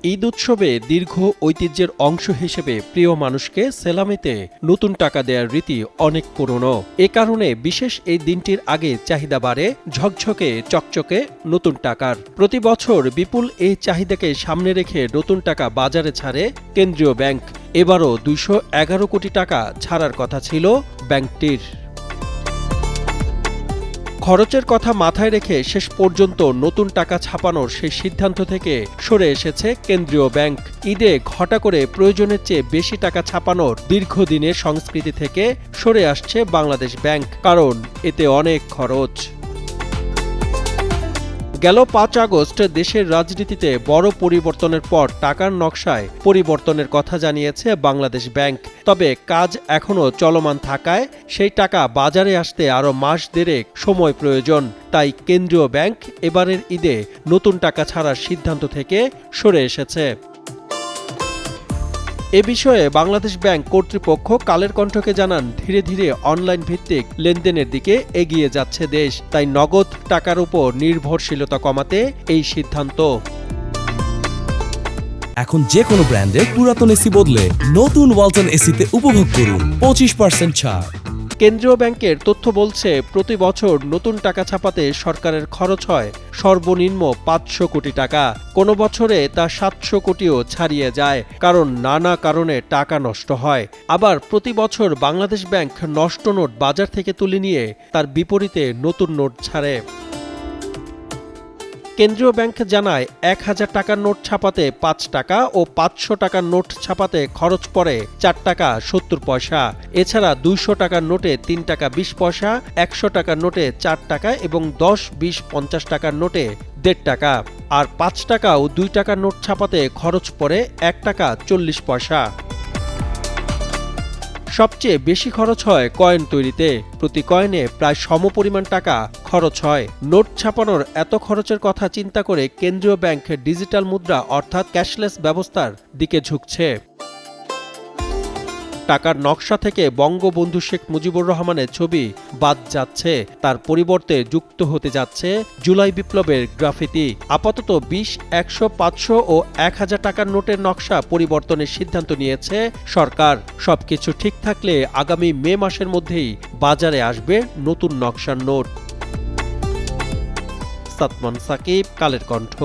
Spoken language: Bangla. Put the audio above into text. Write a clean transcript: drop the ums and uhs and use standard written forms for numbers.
ঈদ উৎসবে দীর্ঘ ঐতিহ্যের অংশ হিসেবে প্রিয় মানুষকে সেলামিতে নতুন টাকা দেওয়ার রীতি অনেক পুরনো। এ কারণে বিশেষ এই দিনটির আগে চাহিদা বাড়ে ঝকঝকে চকচকে নতুন টাকার। প্রতি বছর বিপুল এই চাহিদাকে সামনে রেখে নতুন টাকা বাজারে ছাড়ে কেন্দ্রীয় ব্যাংক। এবারও 211 কোটি টাকা ছাড়ার কথা ছিল ব্যাংকটির। খরচের কথা মাথায় রেখে শেষ পর্যন্ত নতুন টাকা ছাপানোর সেই সিদ্ধান্ত থেকে সরে এসেছে কেন্দ্রীয় ব্যাংক। ঈদে ঘটা করে প্রয়োজনের চেয়ে বেশি টাকা ছাপানোর দীর্ঘদিনের সংস্কৃতি থেকে সরে আসছে বাংলাদেশ ব্যাংক, কারণ এতে অনেক খরচ। গেল 5 আগস্ট দেশের রাজনীতিতে বড় পরিবর্তনের পর টাকার নকশায় পরিবর্তনের কথা জানিয়েছে বাংলাদেশ ব্যাংক। তবে কাজ এখনও চলমান থাকায় সেই টাকা বাজারে আসতে আরও মাস দেড়েক সময় প্রয়োজন। তাই কেন্দ্রীয় ব্যাংক এবারের ঈদে নতুন টাকা ছাড়ার সিদ্ধান্ত থেকে সরে এসেছে। এ বিষয়ে বাংলাদেশ ব্যাংক কর্তৃপক্ষ কালের কণ্ঠকে জানান, ধীরে ধীরে অনলাইন ভিত্তিক লেনদেনের দিকে এগিয়ে যাচ্ছে দেশ, তাই নগদ টাকার উপর নির্ভরশীলতা কমাতে এই সিদ্ধান্ত। এখন যে কোনো ব্র্যান্ডের পুরাতন এসি বদলে নতুন ওয়ালটন এসিতে উপভোগ করুন 25% ছাড়। কেন্দ্রীয় ব্যাংকের তথ্য বলছে, প্রতি বছর নতুন টাকা ছাপাতে সরকারের খরচ হয় সর্বনিম্ন 500 কোটি টাকা। কোনো বছরে তা 700 কোটিও ছাড়িয়ে যায়, কারণ নানা কারণে টাকা নষ্ট হয়। আবার প্রতি বছর বাংলাদেশ ব্যাংক নষ্ট নোট বাজার থেকে তুলে নিয়ে তার বিপরীতে নতুন নোট ছাড়ে। কেন্দ্রীয় ব্যাংক জানায়, 1000 টাকার নোট ছাপাতে 5 টাকা ও 500 টাকার নোট ছাপাতে খরচ পড়ে 4 টাকা 70 পয়সা। এছাড়া 200 টাকার নোটে 3 টাকা 20 পয়সা, 100 টাকার নোটে 4 টাকা এবং 10, 20, 50 টাকার নোটে 1.5 টাকা। আর 5 টাকা ও 2 টাকার নোট ছাপাতে খরচ পড়ে 1 টাকা 40 পয়সা। সবচেয়ে বেশি খরচ হয় কয়েন তৈরিতে। প্রতি কয়েনে প্রায় সমপরিমাণ টাকা খরচ হয়। নোট ছাপানোর এত খরচের কথা চিন্তা করে কেন্দ্রীয় ব্যাংক ডিজিটাল মুদ্রা অর্থাৎ ক্যাশলেস ব্যবস্থার দিকে ঝুঁকছে। টাকার নকশা থেকে বঙ্গবন্ধু শেখ মুজিবুর রহমানের ছবি বাদ যাচ্ছে, তার পরিবর্তে যুক্ত হতে যাচ্ছে জুলাই বিপ্লবের গ্রাফিতি। আপাতত 20, 100, 500 ও 1000 টাকার নোটের নকশা পরিবর্তনের সিদ্ধান্ত নিয়েছে সরকার। সবকিছু ঠিক থাকলে আগামী মে মাসের মধ্যেই বাজারে আসবে নতুন নকশার নোট। সাতমান সাকিব, কালের কণ্ঠ।